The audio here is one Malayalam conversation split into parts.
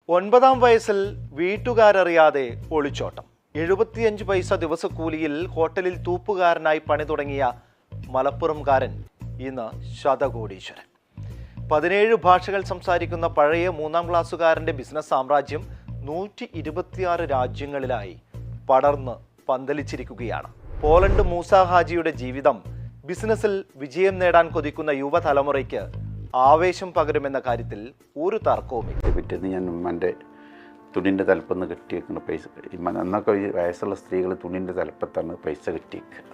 9ാം വയസ്സിൽ വീട്ടുകാരറിയാതെ ഒളിച്ചോട്ടം. 75 പൈസ ദിവസക്കൂലിയിൽ ഹോട്ടലിൽ തൂപ്പുകാരനായി പണി തുടങ്ങിയ മലപ്പുറംകാരൻ ഇന്ന് ശതകോടീശ്വരൻ. 17 ഭാഷകൾ സംസാരിക്കുന്ന പഴയ 3ാം ക്ലാസ്സുകാരൻ്റെ ബിസിനസ് സാമ്രാജ്യം 126 രാജ്യങ്ങളിലായി പടർന്ന് പന്തലിച്ചിരിക്കുകയാണ്. പോളണ്ട് മൂസ ഹാജിയുടെ ജീവിതം ബിസിനസ്സിൽ വിജയം നേടാൻ കൊതിക്കുന്ന യുവതലമുറയ്ക്ക് ആവേശം പകരുമെന്ന കാര്യത്തിൽ ഒരു തർക്കവുമില്ല. പിറ്റേന്ന് ഞാൻ ഉമ്മൻ്റെ തുണിൻ്റെ തലപ്പെന്ന് കെട്ടിയേക്കുന്ന പൈസ, അന്നൊക്കെ ഈ വയസ്സുള്ള സ്ത്രീകൾ തുണിൻ്റെ തലപ്പത്താണ് പൈസ കെട്ടിയേക്കുക.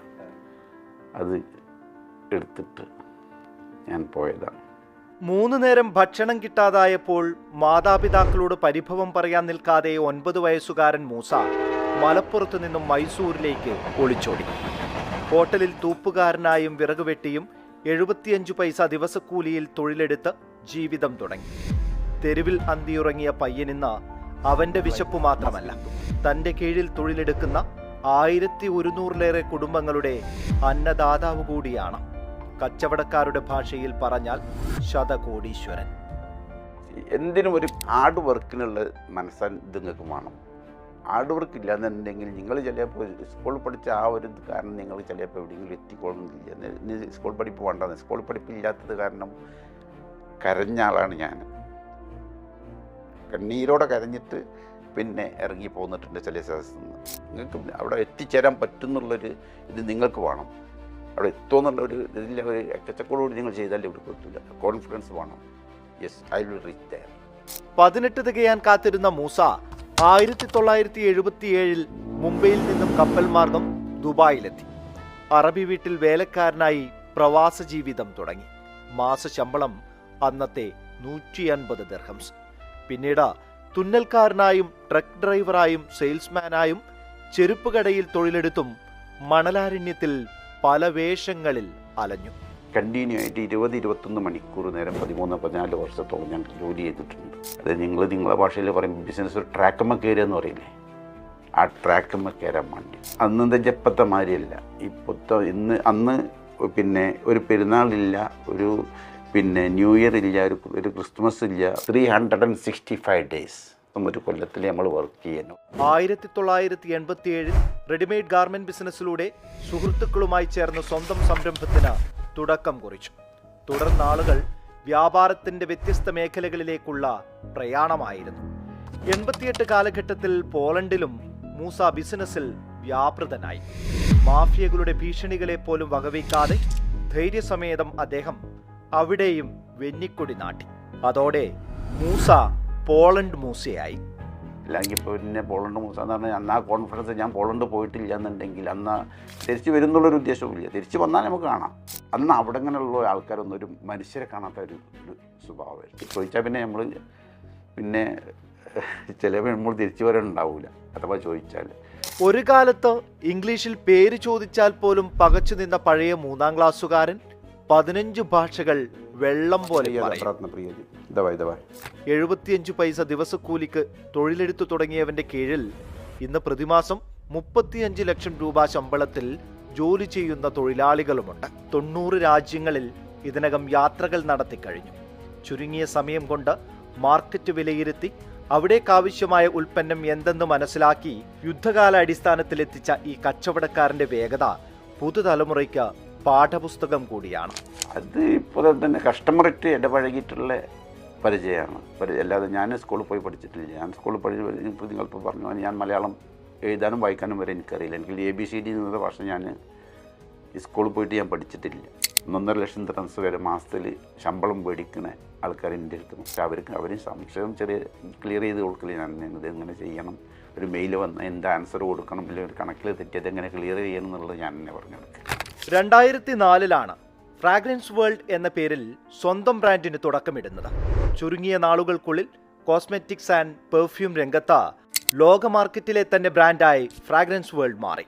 അത് എടുത്തിട്ട് ഞാൻ പോയതാണ്. 3 നേരം ഭക്ഷണം കിട്ടാതായപ്പോൾ മാതാപിതാക്കളോട് പരിഭവം പറയാൻ നിൽക്കാതെ 9 വയസ്സുകാരൻ മൂസ മലപ്പുറത്ത് നിന്നും മൈസൂരിലേക്ക് ഒളിച്ചോടി. ഹോട്ടലിൽ തൂപ്പുകാരനായും വിറകുവെട്ടിയും 75 പൈസ ദിവസക്കൂലിയിൽ തൊഴിലെടുത്ത് ജീവിതം തുടങ്ങി. തെരുവിൽ അന്തിയുറങ്ങിയ പയ്യനിന്ന് അവന്റെ വിശപ്പ് മാത്രമല്ല, തന്റെ കീഴിൽ തൊഴിലെടുക്കുന്ന 1100-ലേറെ കുടുംബങ്ങളുടെ അന്നദാതാവ് കൂടിയാണ്. കച്ചവടക്കാരുടെ ഭാഷയിൽ പറഞ്ഞാൽ ശതകോടീശ്വരൻ. എന്തിനും ഒരു ഹാർഡ് വർക്കിനുള്ള മനസ്സാൻ നിങ്ങൾക്ക് വേണം. ഹാർഡ് വർക്ക് ഇല്ലാന്നുണ്ടെങ്കിൽ നിങ്ങൾ ചിലപ്പോൾ സ്കൂൾ പഠിച്ച ആ ഒരു കാരണം നിങ്ങൾ ചിലപ്പോൾ എവിടെയെങ്കിലും എത്തിക്കൊള്ളുന്നില്ല. സ്കൂൾ പഠിപ്പ് വേണ്ടെന്ന്, സ്കൂൾ പഠിപ്പില്ലാത്തത് കാരണം കരഞ്ഞ ആളാണ് ഞാൻ. കണ്ണീരോടെ കരഞ്ഞിട്ട് പിന്നെ ഇറങ്ങി പോന്നിട്ടുണ്ട് ചില സ്ഥലത്ത് നിന്ന്. നിങ്ങൾക്ക് അവിടെ എത്തിച്ചേരാൻ പറ്റുന്നുള്ളൊരു ഇത് നിങ്ങൾക്ക് വേണം. അവിടെ എത്തുമെന്നുള്ളൊരു ഇതിൻ്റെ ഒരു എക്കച്ചക്കോടുകൂടി നിങ്ങൾ ചെയ്താലേ ഇവിടെ പറ്റില്ല. കോൺഫിഡൻസ് വേണം. Yes, I will reach there. 18 തികയാൻ കാത്തിരുന്ന മൂസ 1977 മുംബൈയിൽ നിന്നും കപ്പൽ മാർഗം ദുബായിലെത്തി. അറബി വീട്ടിൽ വേലക്കാരനായി പ്രവാസ ജീവിതം തുടങ്ങി. മാസശമ്പളം അന്നത്തെ 150 ദിർഹംസ്. പിന്നീട് തുന്നൽക്കാരനായും ട്രക്ക് ഡ്രൈവറായും സെയിൽസ്മാനായും ചെരുപ്പ് കടയിൽ തൊഴിലെടുത്തും മണലാരണ്യത്തിൽ പല വേഷങ്ങളിൽ അലഞ്ഞു. കണ്ടിന്യൂ ആയിട്ട് 20-21 മണിക്കൂർ നേരം 13-14 വർഷത്തോളം ഞാൻ ജോലി ചെയ്തിട്ടുണ്ട്. അത് നിങ്ങളെ ഭാഷയിൽ പറയുമ്പോൾ ബിസിനസ് ഒരു ട്രാക്കമ്മ കയറുക എന്ന് പറയില്ലേ, ആ ട്രാക്കമ്മ കയറാൻ വേണ്ടി. അന്നത്തെ ജപ്പത്തെ മാതിരിയല്ല ഇപ്പോഴത്തെ. അന്ന് പിന്നെ ഒരു പെരുന്നാളില്ല, ഒരു ന്യൂ ഇയർ ഇല്ല, ഒരു ക്രിസ്മസ് ഇല്ല. 365 ഡേയ്സ് ഒരു കൊല്ലത്തിൽ നമ്മൾ വർക്ക് ചെയ്യുന്നു. 1987 റെഡിമെയ്ഡ് ഗാർമെന്റ് ബിസിനസ്സിലൂടെ സുഹൃത്തുക്കളുമായി ചേർന്ന് സ്വന്തം സംരംഭത്തിന് തുടക്കം കുറിച്ചു. തുടർന്നാളുകൾ വ്യാപാരത്തിന്റെ വ്യത്യസ്ത മേഖലകളിലേക്കുള്ള പ്രയാണമായിരുന്നു. 88 കാലഘട്ടത്തിൽ പോളണ്ടിലും മൂസ ബിസിനസ്സിൽ വ്യാപൃതനായി. മാഫിയകളുടെ ഭീഷണികളെ പോലും വകവയ്ക്കാതെ ധൈര്യസമേതം അദ്ദേഹം അവിടെയും വെന്നിക്കൊടി നാട്ടി. അതോടെ മൂസ പോളണ്ട് മൂസയായി. അല്ലെങ്കിൽ ഇപ്പോൾ പിന്നെ പോളണ്ട് മൂസ എന്ന് പറഞ്ഞാൽ അന്ന് ആ കോൺഫറൻസ് ഞാൻ പോളണ്ട് പോയിട്ടില്ല എന്നുണ്ടെങ്കിൽ അന്ന് തിരിച്ച് വരുന്നുള്ളൊരു ഉദ്ദേശവുമില്ല. തിരിച്ച് വന്നാൽ നമുക്ക് കാണാം. അന്ന് അവിടെ ഇങ്ങനെയുള്ള ആൾക്കാരൊന്നും ഒരു മനുഷ്യരെ കാണാത്ത ഒരു സ്വഭാവമായിരിക്കും. ചോദിച്ചാൽ പിന്നെ നമ്മൾ ചിലപ്പോൾ നമ്മൾ തിരിച്ചു വരാനുണ്ടാവില്ല അഥവാ ചോദിച്ചാൽ. ഒരു കാലത്ത് ഇംഗ്ലീഷിൽ പേര് ചോദിച്ചാൽ പോലും പകച്ചു നിന്ന പഴയ 3ാം ക്ലാസ്സുകാരൻ 15 ഭാഷകൾ വെള്ളം പോലെ 75 പൈസ ദിവസക്കൂലിക്ക് തൊഴിലെടുത്തു തുടങ്ങിയവന്റെ കീഴിൽ ഇന്ന് പ്രതിമാസം 35 ലക്ഷം രൂപ ശമ്പളത്തിൽ ജോലി ചെയ്യുന്ന തൊഴിലാളികളുമുണ്ട്. 90 രാജ്യങ്ങളിൽ ഇതിനകം യാത്രകൾ നടത്തിക്കഴിഞ്ഞു. ചുരുങ്ങിയ സമയം കൊണ്ട് മാർക്കറ്റ് വിലയിരുത്തി അവിടേക്കാവശ്യമായ ഉൽപ്പന്നം എന്തെന്ന് മനസ്സിലാക്കി യുദ്ധകാല അടിസ്ഥാനത്തിലെത്തിച്ച ഈ കച്ചവടക്കാരന്റെ വേഗത പുതുതലമുറയ്ക്ക് പാഠപുസ്തകം കൂടിയാണ്. അത് ഇപ്പോൾ തന്നെ കസ്റ്റമറായിട്ട് ഇടപഴകിയിട്ടുള്ള പരിചയമാണ്. അല്ലാതെ ഞാൻ സ്കൂളിൽ പോയി പഠിച്ചിട്ടില്ല. ഞാൻ സ്കൂളിൽ ഇപ്പോൾ നിങ്ങളിപ്പോൾ പറഞ്ഞു, ഞാൻ മലയാളം എഴുതാനും വായിക്കാനും വരെ എനിക്കറിയില്ല. എനിക്ക് ABCD എന്നുള്ള ഭാഷ ഞാൻ സ്കൂളിൽ പോയിട്ട് ഞാൻ പഠിച്ചിട്ടില്ല. 1.5 ലക്ഷം ദിർഹംസ് വരെ മാസത്തിൽ ശമ്പളം മേടിക്കുന്ന ആൾക്കാർ എൻ്റെ അടുത്ത്. പക്ഷേ അവരും സംശയം ചെറിയ ക്ലിയർ ചെയ്ത് കൊടുക്കില്ല. ഞാൻ ഇത് എങ്ങനെ ചെയ്യണം, ഒരു മെയിൽ വന്ന് എന്താ ആൻസർ കൊടുക്കണം, അല്ലെങ്കിൽ ഒരു കണക്കിൽ തെറ്റിയത് എങ്ങനെ ക്ലിയർ ചെയ്യണം എന്നുള്ളത് ഞാൻ തന്നെ പറഞ്ഞു കൊടുക്കുക. 2004 ഫ്രാഗ്രൻസ് വേൾഡ് എന്ന പേരിൽ സ്വന്തം ബ്രാൻഡിന് തുടക്കമിടുന്നത്. ചുരുങ്ങിയ നാളുകൾക്കുള്ളിൽ കോസ്മെറ്റിക്സ് ആൻഡ് പെർഫ്യൂം രംഗത്ത് ലോക മാർക്കറ്റിലെ തന്നെ ബ്രാൻഡായി ഫ്രാഗ്രൻസ് വേൾഡ് മാറി.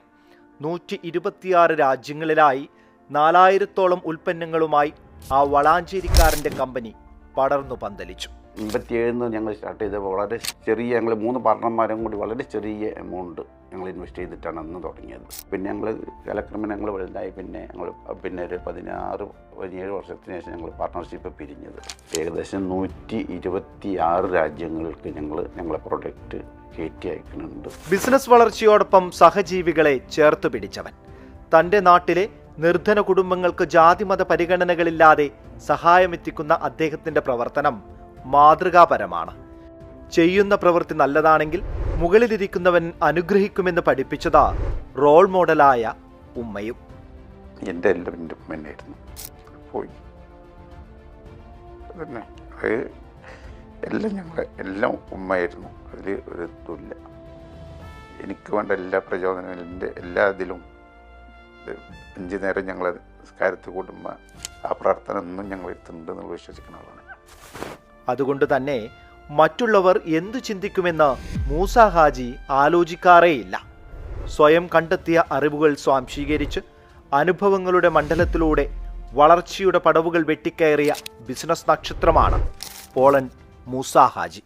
126 രാജ്യങ്ങളിലായി 4000-ഓളം ഉൽപ്പന്നങ്ങളുമായി ആ വളാഞ്ചേരിക്കാരൻ്റെ കമ്പനി പടർന്നു പന്തലിച്ചു. 87 ഞങ്ങൾ സ്റ്റാർട്ട് ചെയ്തപ്പോൾ വളരെ ചെറിയ ഞങ്ങൾ 3 പാർട്ണർമാരും കൂടി വളരെ ചെറിയ എമൗണ്ട് ഞങ്ങൾ ഇൻവെസ്റ്റ് ചെയ്തിട്ടാണ് അന്ന് തുടങ്ങിയത്. പിന്നെ ഞങ്ങൾ കാലക്രമേണ ഞങ്ങൾ വലുതായി. പിന്നെ ഒരു 17 വർഷത്തിന് ശേഷം ഞങ്ങൾ പാർട്ട്ണർഷിപ്പ് പിരിഞ്ഞത്. ഏകദേശം 126 രാജ്യങ്ങൾക്ക് ഞങ്ങളെ പ്രൊഡക്റ്റ് കയറ്റി അയക്കുന്നുണ്ട്. ബിസിനസ് വളർച്ചയോടൊപ്പം സഹജീവികളെ ചേർത്ത് പിടിച്ചവൻ. തൻ്റെ നാട്ടിലെ നിർധന കുടുംബങ്ങൾക്ക് ജാതിമത പരിഗണനകളില്ലാതെ സഹായമെത്തിക്കുന്ന അദ്ദേഹത്തിൻ്റെ പ്രവർത്തനം മാതൃകാപരമാണ്. ചെയ്യുന്ന പ്രവൃത്തി നല്ലതാണെങ്കിൽ മുകളിലിരിക്കുന്നവൻ അനുഗ്രഹിക്കുമെന്ന് പഠിപ്പിച്ചത് റോൾ മോഡലായ ഉമ്മയും. എൻ്റെ ഉമ്മ തന്നെയായിരുന്നു. പോയി അതന്നെ, അത് എല്ലാം ഉമ്മയായിരുന്നു. അതിൽ ഒരു ഇതുമില്ല. എനിക്ക് വേണ്ട എല്ലാ പ്രചോദനങ്ങളുടെ എല്ലാ ഇതിലും 5 നേരം ഞങ്ങൾ നിസ്കാരത്തിൽ കൂടുമ്പോൾ ആ പ്രാർത്ഥന ഒന്നും ഞങ്ങൾ എത്തുന്നുണ്ടെന്ന് വിശ്വസിക്കുന്ന ആളാണ്. അതുകൊണ്ട് തന്നെ മറ്റുള്ളവർ എന്തു ചിന്തിക്കുമെന്ന് മൂസ ഹാജി ആലോചിക്കാറേയില്ല. സ്വയം കണ്ടെത്തിയ അറിവുകൾ സ്വാംശീകരിച്ച് അനുഭവങ്ങളുടെ മണ്ഡലത്തിലൂടെ വളർച്ചയുടെ പടവുകൾ വെട്ടിക്കയറിയ ബിസിനസ് നക്ഷത്രമാണ് പോളൻ മൂസ ഹാജി.